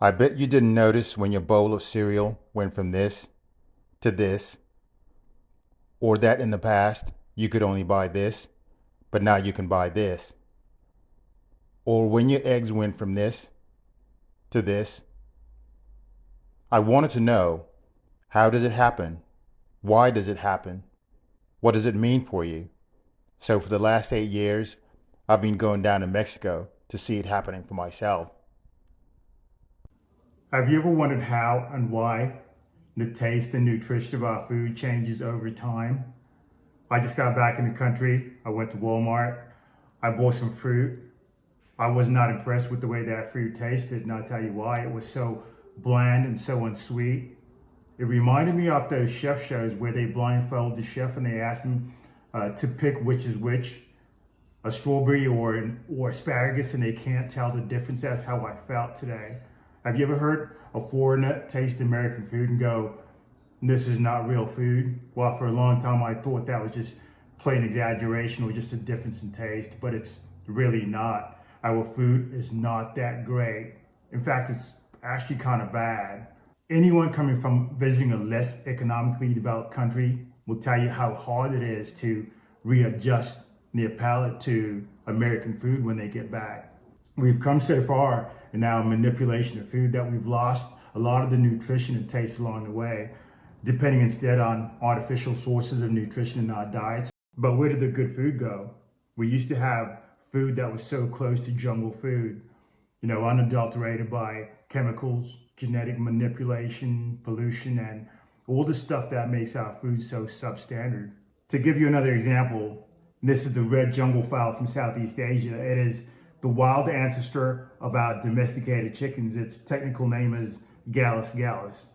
I bet you didn't notice when your bowl of cereal went from this to this, or that in the past you could only buy this, but now you can buy this. Or when your eggs went from this to this. I wanted to know, how does it happen? Why does it happen? What does it mean for you? So for the last 8 years, I've been going down to Mexico to see it happening for myself. Have you ever wondered how and why the taste and nutrition of our food changes over time? I just got back in the country. I went to Walmart. I bought some fruit. I was not impressed with the way that fruit tasted, and I'll tell you why. It was so bland and so unsweet. It reminded me of those chef shows where they blindfold the chef and they ask them to pick which is which, a strawberry or asparagus, and they can't tell the difference. That's how I felt today. Have you ever heard a foreigner taste American food and go, this is not real food? Well, for a long time, I thought that was just plain exaggeration or just a difference in taste, but it's really not. Our food is not that great. In fact, it's actually kind of bad. Anyone coming from visiting a less economically developed country will tell you how hard it is to readjust their palate to American food when they get back. We've come so far in our manipulation of food that we've lost a lot of the nutrition and taste along the way, depending instead on artificial sources of nutrition in our diets. But where did the good food go? We used to have food that was so close to jungle food, unadulterated by chemicals, genetic manipulation, pollution, and all the stuff that makes our food so substandard. To give you another example, this is the red jungle fowl from Southeast Asia. It is the wild ancestor of our domesticated chickens. Its technical name is Gallus gallus.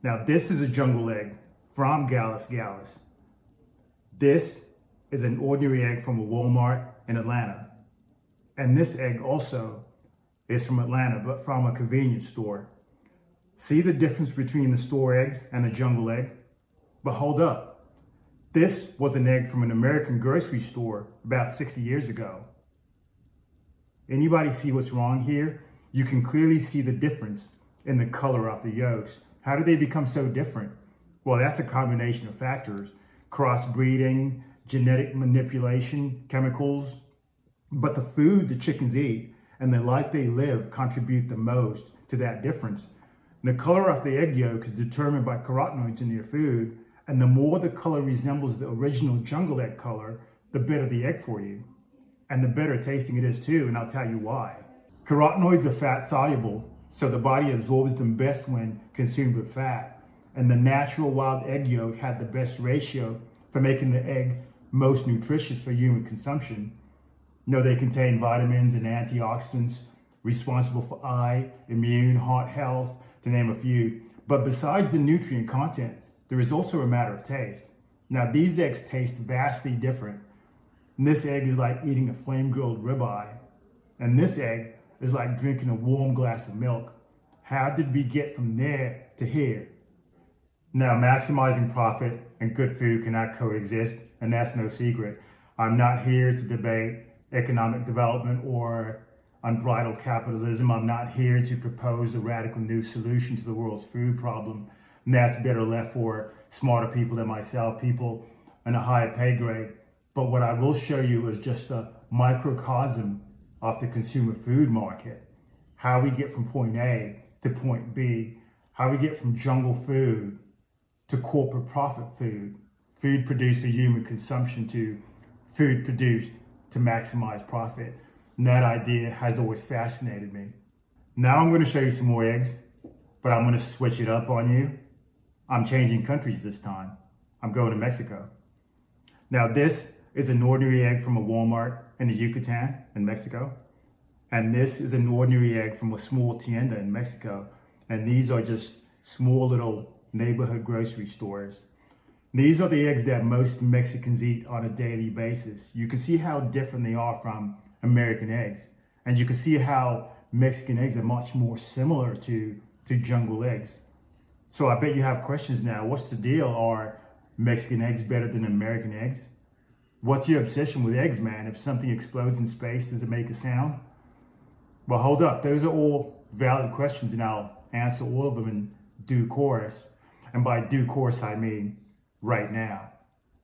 Now, this is a jungle egg from Gallus gallus. This is an ordinary egg from a Walmart in Atlanta. And this egg also is from Atlanta, but from a convenience store. See the difference between the store eggs and the jungle egg? But hold up. This was an egg from an American grocery store about 60 years ago. Anybody see what's wrong here? You can clearly see the difference in the color of the yolks. How did they become so different? Well, that's a combination of factors: crossbreeding, genetic manipulation, chemicals. But the food the chickens eat and the life they live contribute the most to that difference. The color of the egg yolk is determined by carotenoids in your food, and the more the color resembles the original jungle egg color, the better the egg for you. And the better tasting it is too, and I'll tell you why. Carotenoids are fat soluble, so the body absorbs them best when consumed with fat. And the natural wild egg yolk had the best ratio for making the egg most nutritious for human consumption. They contain vitamins and antioxidants responsible for eye, immune, heart health, to name a few. But besides the nutrient content, there is also a matter of taste. Now, these eggs taste vastly different. This egg is like eating a flame-grilled ribeye. And this egg is like drinking a warm glass of milk. How did we get from there to here? Now, maximizing profit and good food cannot coexist, and that's no secret. I'm not here to debate economic development or unbridled capitalism. I'm not here to propose a radical new solution to the world's food problem. And that's better left for smarter people than myself, people in a higher pay grade. But what I will show you is just a microcosm of the consumer food market. How we get from point A to point B. How we get from jungle food to corporate profit food. Food produced for human consumption to food produced to maximize profit. And that idea has always fascinated me. Now I'm going to show you some more eggs, but I'm going to switch it up on you. I'm changing countries this time. I'm going to Mexico. Now this is an ordinary egg from a Walmart in the Yucatan in Mexico. And this is an ordinary egg from a small tienda in Mexico. And these are just small little neighborhood grocery stores. These are the eggs that most Mexicans eat on a daily basis. You can see how different they are from American eggs. And you can see how Mexican eggs are much more similar to jungle eggs. So I bet you have questions now. What's the deal? Are Mexican eggs better than American eggs? What's your obsession with eggs, man? If something explodes in space, does it make a sound? Well, hold up. Those are all valid questions, and I'll answer all of them in due course. And by due course, I mean right now.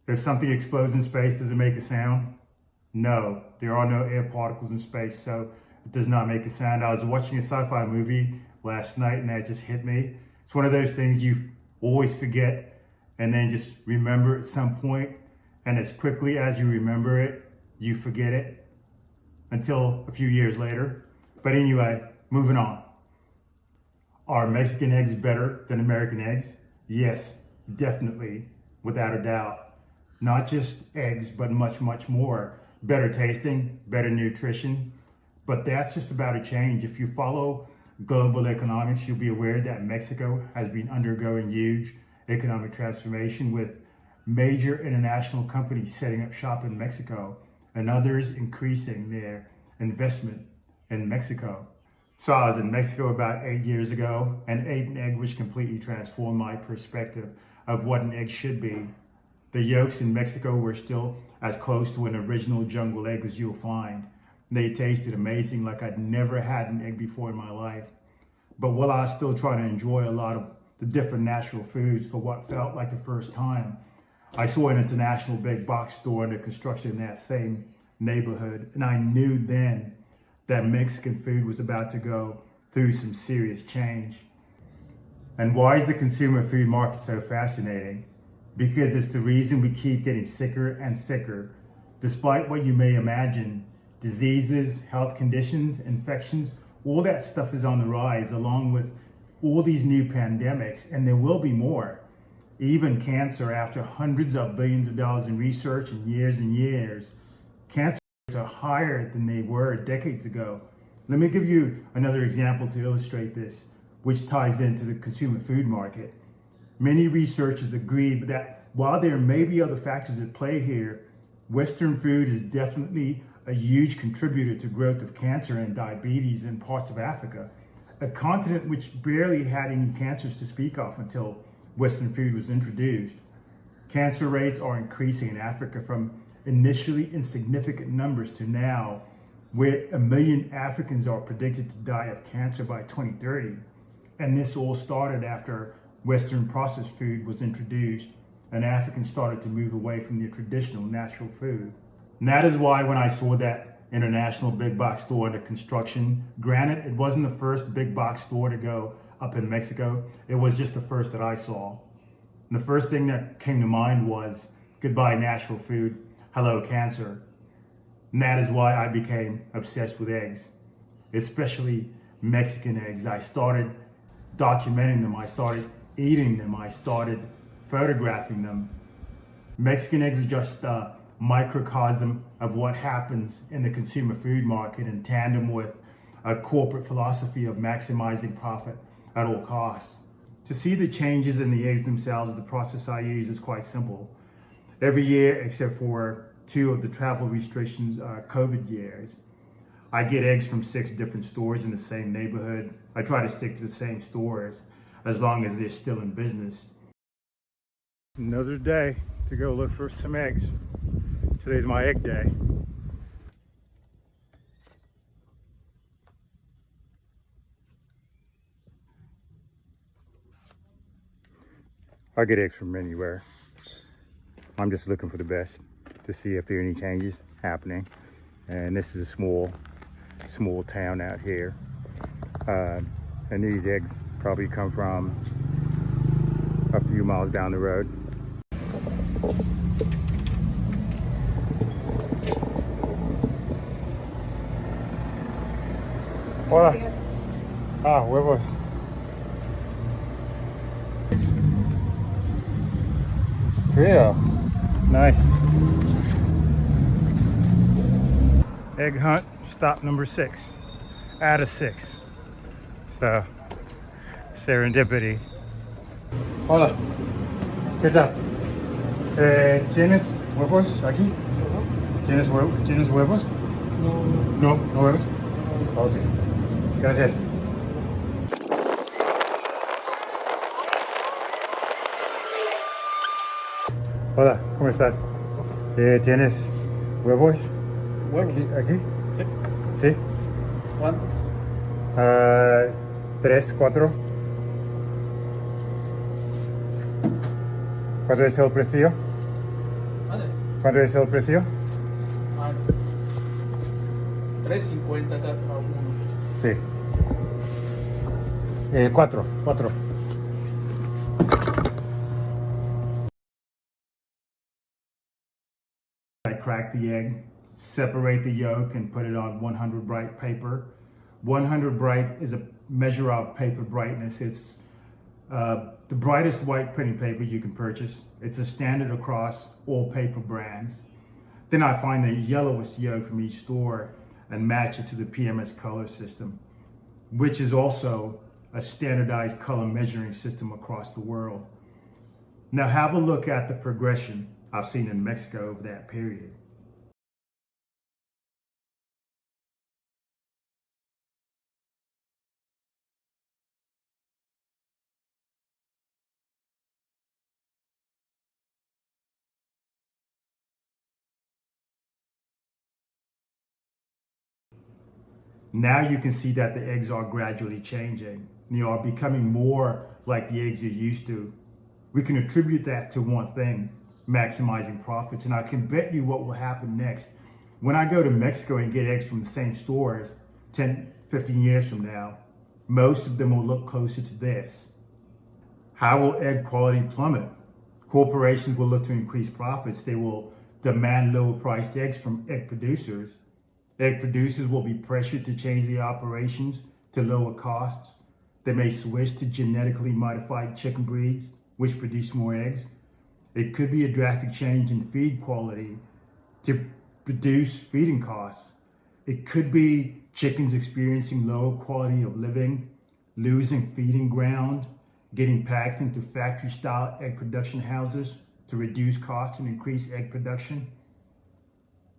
If something explodes in space, does it make a sound? No, there are no air particles in space, so it does not make a sound. I was watching a sci-fi movie last night and that just hit me. It's one of those things you always forget and then just remember at some point, and as quickly as you remember it, you forget it until a few years later. But anyway, moving on. Are Mexican eggs better than American eggs? Yes, definitely, without a doubt. Not just eggs, but much, much more. Better tasting, better nutrition. But that's just about to change. If you follow global economics, you'll be aware that Mexico has been undergoing huge economic transformation, with major international companies setting up shop in Mexico and others increasing their investment in Mexico. So I was in Mexico about 8 years ago and ate an egg which completely transformed my perspective of what an egg should be. The yolks in Mexico were still as close to an original jungle egg as you'll find. They tasted amazing, like I'd never had an egg before in my life. But while I was still trying to enjoy a lot of the different natural foods for what felt like the first time, I saw an international big box store under construction in that same neighborhood, and I knew then that Mexican food was about to go through some serious change. And why is the consumer food market so fascinating? Because it's the reason we keep getting sicker and sicker. Despite what you may imagine, diseases, health conditions, infections, all that stuff is on the rise, along with all these new pandemics, and there will be more. Even cancer, after hundreds of billions of dollars in research and years, cancer rates are higher than they were decades ago. Let me give you another example to illustrate this, which ties into the consumer food market. Many researchers agree that while there may be other factors at play here, Western food is definitely a huge contributor to growth of cancer and diabetes in parts of Africa, a continent which barely had any cancers to speak of until Western food was introduced. Cancer rates are increasing in Africa from initially insignificant numbers to now, where 1 million Africans are predicted to die of cancer by 2030. And this all started after Western processed food was introduced and Africans started to move away from their traditional natural food. And that is why when I saw that international big box store under construction, granted, it wasn't the first big box store to go up in Mexico, it was just the first that I saw. And the first thing that came to mind was, goodbye natural food, hello cancer. And that is why I became obsessed with eggs, especially Mexican eggs. I started documenting them, I started eating them, I started photographing them. Mexican eggs are just a microcosm of what happens in the consumer food market, in tandem with a corporate philosophy of maximizing profit at all costs. To see the changes in the eggs themselves, the process I use is quite simple. Every year, except for 2 of the travel restrictions, COVID years, I get eggs from 6 different stores in the same neighborhood. I try to stick to the same stores as long as they're still in business. Another day to go look for some eggs. Today's my egg day. I get eggs from anywhere. I'm just looking for the best to see if there are any changes happening. And this is a small town out here. And these eggs probably come from a few miles down the road. Hola. Ah, huevos. Real. Nice. Egg hunt, stop number 6 out of 6. So, serendipity. Hola. ¿Qué tal? ¿Tienes huevos aquí? ¿Tienes huevos? No. ¿No huevos? Ok. Gracias. Hola, ¿cómo estás? ¿Tienes huevos? ¿Huevos? ¿Aquí? Sí. ¿Sí? ¿Cuántos? 3, 4. ¿Cuánto es el precio? Vale. ¿Cuánto es el precio? 3.50 a uno. Sí. 4, 4. I crack the egg, separate the yolk, and put it on 100 bright paper. 100 bright is a measure of paper brightness. It's the brightest white printing paper you can purchase. It's a standard across all paper brands. Then I find the yellowest yolk from each store and match it to the PMS color system, which is also a standardized color measuring system across the world. Now have a look at the progression I've seen in Mexico over that period. Now you can see that the eggs are gradually changing. They are becoming more like the eggs you're used to. We can attribute that to one thing, maximizing profits. And I can bet you what will happen next. When I go to Mexico and get eggs from the same stores 10, 15 years from now, most of them will look closer to this. How will egg quality plummet? Corporations will look to increase profits. They will demand lower priced eggs from egg producers. Egg producers will be pressured to change their operations to lower costs. They may switch to genetically modified chicken breeds, which produce more eggs. It could be a drastic change in feed quality to reduce feeding costs. It could be chickens experiencing lower quality of living, losing feeding ground, getting packed into factory-style egg production houses to reduce costs and increase egg production.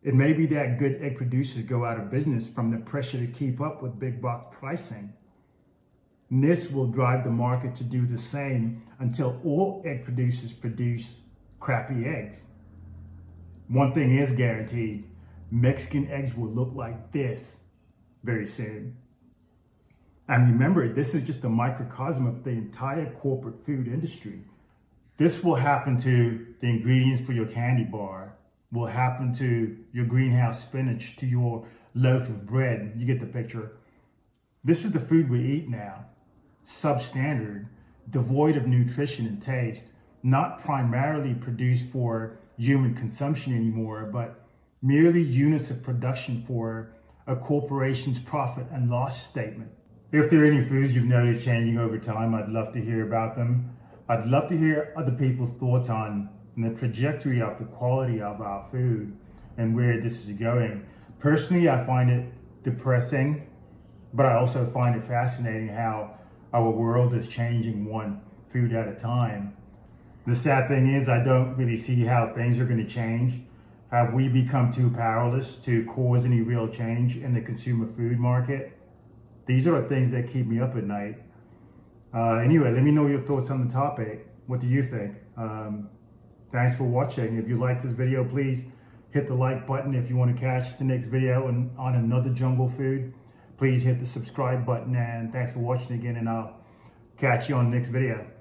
It may be that good egg producers go out of business from the pressure to keep up with big box pricing. And this will drive the market to do the same until all egg producers produce crappy eggs. One thing is guaranteed, Mexican eggs will look like this very soon. And remember, this is just a microcosm of the entire corporate food industry. This will happen to the ingredients for your candy bar, will happen to your greenhouse spinach, to your loaf of bread. You get the picture. This is the food we eat now. Substandard, devoid of nutrition and taste, not primarily produced for human consumption anymore, but merely units of production for a corporation's profit and loss statement. If there are any foods you've noticed changing over time, I'd love to hear about them. I'd love to hear other people's thoughts on the trajectory of the quality of our food and where this is going. Personally, I find it depressing, but I also find it fascinating how our world is changing one food at a time. The sad thing is I don't really see how things are going to change. Have we become too powerless to cause any real change in the consumer food market? These are the things that keep me up at night. Anyway, let me know your thoughts on the topic. What do you think? Thanks for watching. If you like this video, please hit the like button. If you want to catch the next video on another jungle food, please hit the subscribe button. And thanks for watching again, and I'll catch you on the next video.